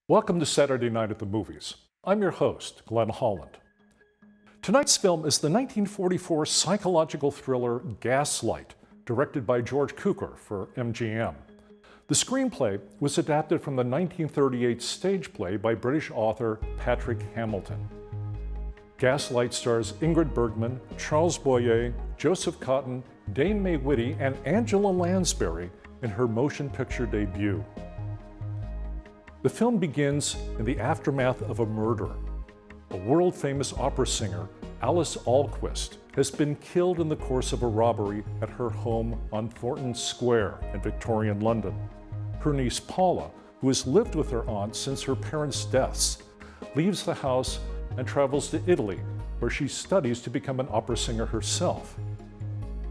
Welcome to Saturday Night at the Movies. I'm your host, Glenn Holland. Tonight's film is the 1944 psychological thriller Gaslight, directed by George Cukor for MGM. The screenplay was adapted from the 1938 stage play by British author Patrick Hamilton. Gaslight stars Ingrid Bergman, Charles Boyer, Joseph Cotten, Dame May Whitty, and Angela Lansbury in her motion picture debut. The film begins in the aftermath of a murder. A world-famous opera singer, Alice Ahlquist, has been killed in the course of a robbery at her home on Thornton Square in Victorian London. Her niece Paula, who has lived with her aunt since her parents' deaths, leaves the house and travels to Italy, where she studies to become an opera singer herself.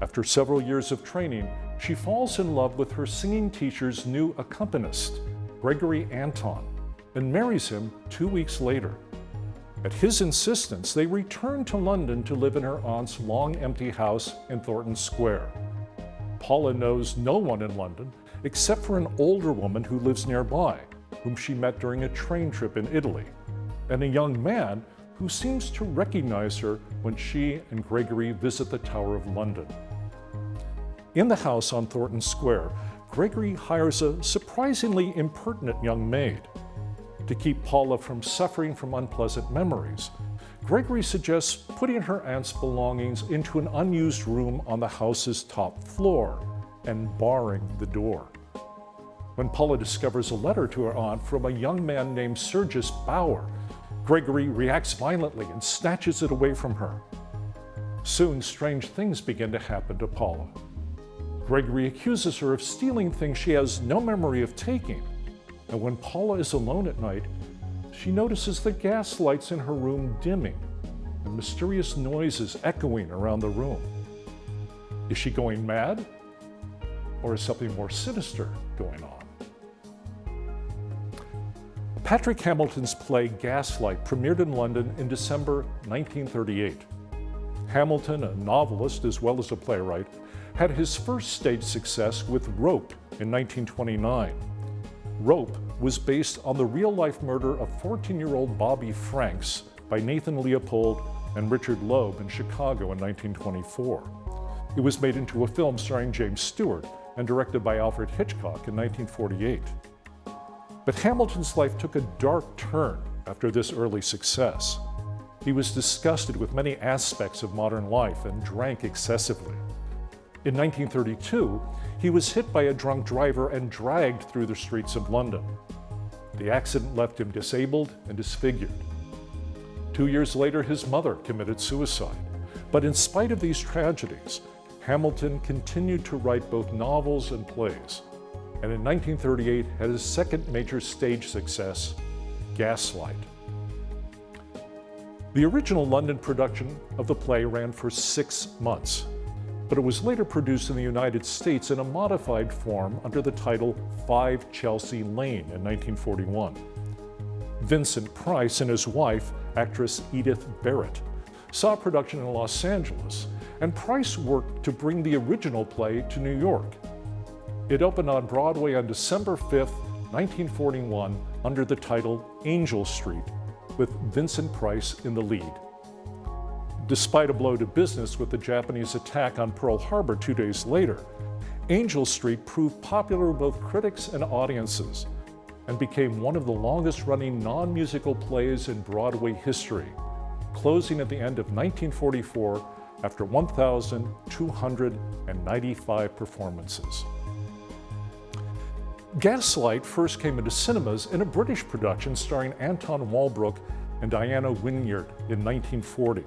After several years of training, she falls in love with her singing teacher's new accompanist, Gregory Anton, and marries him 2 weeks later. At his insistence, they return to London to live in her aunt's long empty house in Thornton Square. Paula knows no one in London except for an older woman who lives nearby, whom she met during a train trip in Italy, and a young man who seems to recognize her when she and Gregory visit the Tower of London. In the house on Thornton Square, Gregory hires a surprisingly impertinent young maid. To keep Paula from suffering from unpleasant memories, Gregory suggests putting her aunt's belongings into an unused room on the house's top floor and barring the door. When Paula discovers a letter to her aunt from a young man named Sergius Bauer, Gregory reacts violently and snatches it away from her. Soon, strange things begin to happen to Paula. Gregory accuses her of stealing things she has no memory of taking, and when Paula is alone at night, she notices the gas lights in her room dimming and mysterious noises echoing around the room. Is she going mad? Or is something more sinister going on? Patrick Hamilton's play Gaslight premiered in London in December 1938. Hamilton, a novelist as well as a playwright, had his first stage success with Rope in 1929. Rope was based on the real-life murder of 14-year-old Bobby Franks by Nathan Leopold and Richard Loeb in Chicago in 1924. It was made into a film starring James Stewart and directed by Alfred Hitchcock in 1948. But Hamilton's life took a dark turn after this early success. He was disgusted with many aspects of modern life and drank excessively. In 1932, he was hit by a drunk driver and dragged through the streets of London. The accident left him disabled and disfigured. 2 years later, his mother committed suicide. But in spite of these tragedies, Hamilton continued to write both novels and plays, and in 1938 had his second major stage success, Gaslight. The original London production of the play ran for 6 months, but it was later produced in the United States in a modified form under the title 5 Chelsea Lane in 1941. Vincent Price and his wife, actress Edith Barrett, saw production in Los Angeles, and Price worked to bring the original play to New York. It opened on Broadway on December 5, 1941, under the title Angel Street, with Vincent Price in the lead. Despite a blow to business with the Japanese attack on Pearl Harbor 2 days later, Angel Street proved popular with both critics and audiences and became one of the longest-running non-musical plays in Broadway history, closing at the end of 1944 after 1,295 performances. Gaslight first came into cinemas in a British production starring Anton Walbrook and Diana Wynyard in 1940.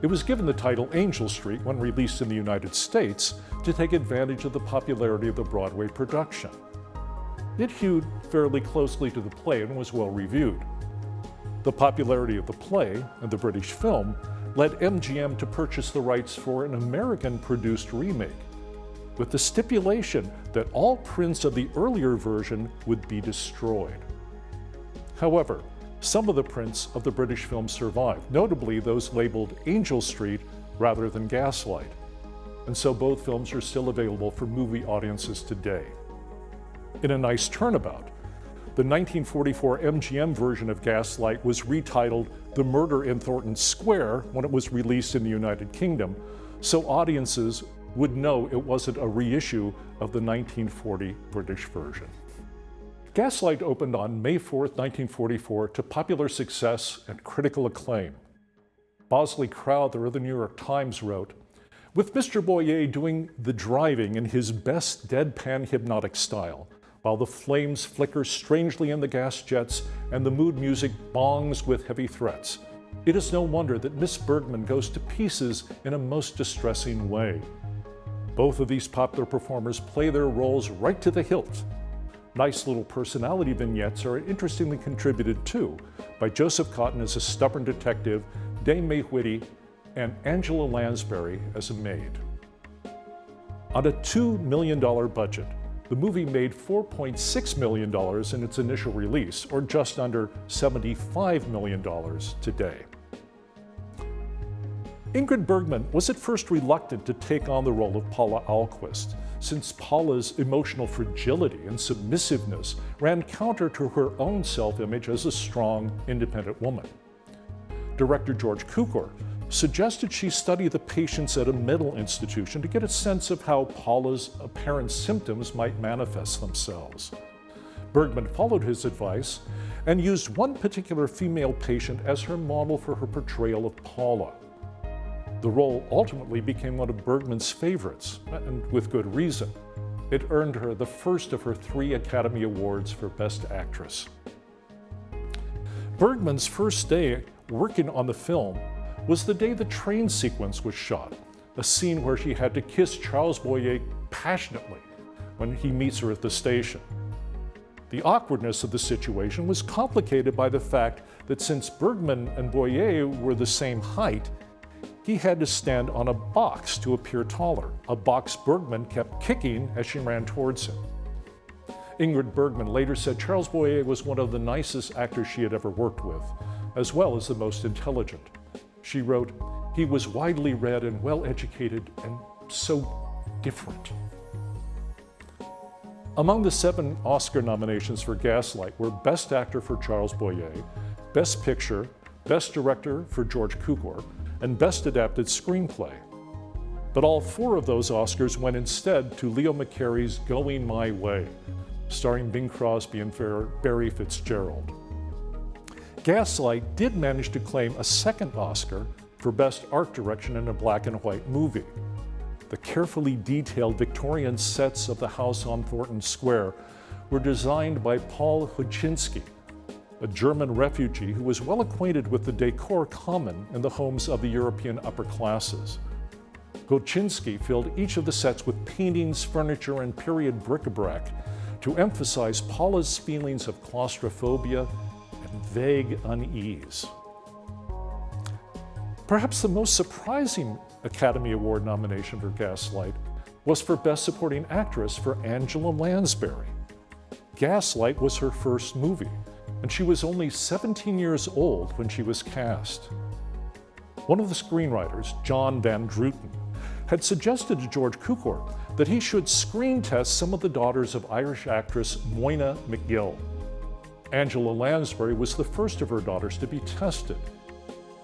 It was given the title Angel Street when released in the United States to take advantage of the popularity of the Broadway production. It hewed fairly closely to the play and was well reviewed. The popularity of the play and the British film led MGM to purchase the rights for an American-produced remake, with the stipulation that all prints of the earlier version would be destroyed. However, some of the prints of the British film survived, notably those labeled Angel Street rather than Gaslight, and so both films are still available for movie audiences today. In a nice turnabout, The 1944 MGM version of Gaslight was retitled The Murder in Thornton Square when it was released in the United Kingdom, so audiences would know it wasn't a reissue of the 1940 British version. Gaslight opened on May 4, 1944, to popular success and critical acclaim. Bosley Crowther of the New York Times wrote, "With Mr. Boyer doing the driving in his best deadpan hypnotic style, while the flames flicker strangely in the gas jets and the mood music bongs with heavy threats, it is no wonder that Miss Bergman goes to pieces in a most distressing way. Both of these popular performers play their roles right to the hilt. Nice little personality vignettes are interestingly contributed to by Joseph Cotton as a stubborn detective, Dame May Whitty, and Angela Lansbury as a maid." On a $2 million budget, the movie made $4.6 million in its initial release, or just under $75 million today. Ingrid Bergman was at first reluctant to take on the role of Paula Alquist, since Paula's emotional fragility and submissiveness ran counter to her own self-image as a strong, independent woman. Director George Cukor suggested she study the patients at a mental institution to get a sense of how Paula's apparent symptoms might manifest themselves. Bergman followed his advice and used one particular female patient as her model for her portrayal of Paula. The role ultimately became one of Bergman's favorites, and with good reason. It earned her the first of her 3 Academy Awards for Best Actress. Bergman's first day working on the film was the day the train sequence was shot, a scene where she had to kiss Charles Boyer passionately when he meets her at the station. The awkwardness of the situation was complicated by the fact that since Bergman and Boyer were the same height, he had to stand on a box to appear taller, a box Bergman kept kicking as she ran towards him. Ingrid Bergman later said Charles Boyer was one of the nicest actors she had ever worked with, as well as the most intelligent. She wrote, "He was widely read and well-educated and so different." Among the 7 Oscar nominations for Gaslight were Best Actor for Charles Boyer, Best Picture, Best Director for George Cukor, and Best Adapted Screenplay. But all 4 of those Oscars went instead to Leo McCarey's Going My Way, starring Bing Crosby and Barry Fitzgerald. Gaslight did manage to claim a 2nd Oscar for Best Art Direction in a black and white movie. The carefully detailed Victorian sets of the house on Thornton Square were designed by Paul Huczynski, a German refugee who was well acquainted with the decor common in the homes of the European upper classes. Huczynski filled each of the sets with paintings, furniture, and period bric-a-brac to emphasize Paula's feelings of claustrophobia and vague unease. Perhaps the most surprising Academy Award nomination for Gaslight was for Best Supporting Actress for Angela Lansbury. Gaslight was her first movie, and she was only 17 years old when she was cast. One of the screenwriters, John Van Druten, had suggested to George Cukor that he should screen test some of the daughters of Irish actress Moyna McGill. Angela Lansbury was the first of her daughters to be tested.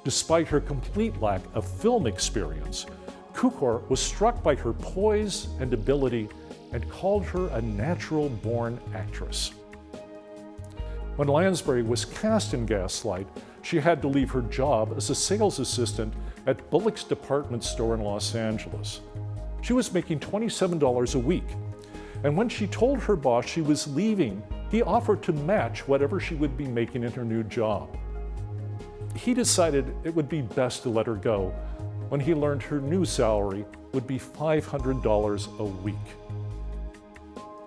Despite her complete lack of film experience, Cukor was struck by her poise and ability and called her a natural-born actress. When Lansbury was cast in Gaslight, she had to leave her job as a sales assistant at Bullock's department store in Los Angeles. She was making $27 a week, and when she told her boss she was leaving, he offered to match whatever she would be making in her new job. He decided it would be best to let her go when he learned her new salary would be $500 a week.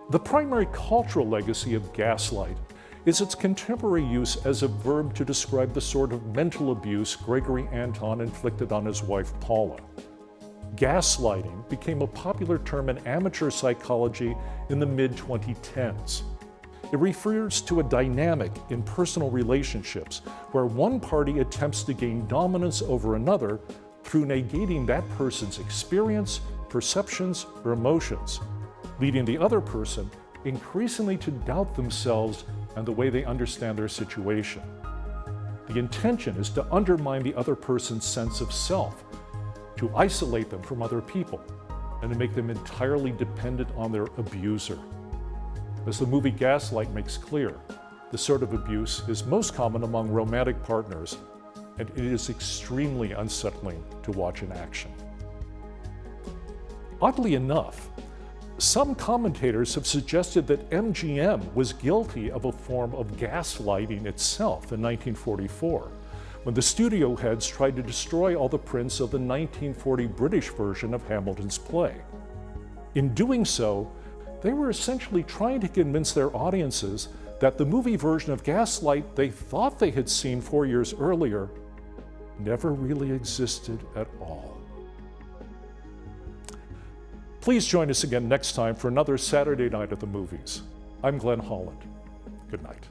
The primary cultural legacy of Gaslight is its contemporary use as a verb to describe the sort of mental abuse Gregory Anton inflicted on his wife Paula. Gaslighting became a popular term in amateur psychology in the mid-2010s. It refers to a dynamic in personal relationships where one party attempts to gain dominance over another through negating that person's experience, perceptions, or emotions, leading the other person increasingly to doubt themselves and the way they understand their situation. The intention is to undermine the other person's sense of self, to isolate them from other people, and to make them entirely dependent on their abuser. As the movie Gaslight makes clear, this sort of abuse is most common among romantic partners, and it is extremely unsettling to watch in action. Oddly enough, some commentators have suggested that MGM was guilty of a form of gaslighting itself in 1944, when the studio heads tried to destroy all the prints of the 1940 British version of Hamilton's play. In doing so, they were essentially trying to convince their audiences that the movie version of Gaslight they thought they had seen 4 years earlier never really existed at all. Please join us again next time for another Saturday night at the movies. I'm Glenn Holland. Good night.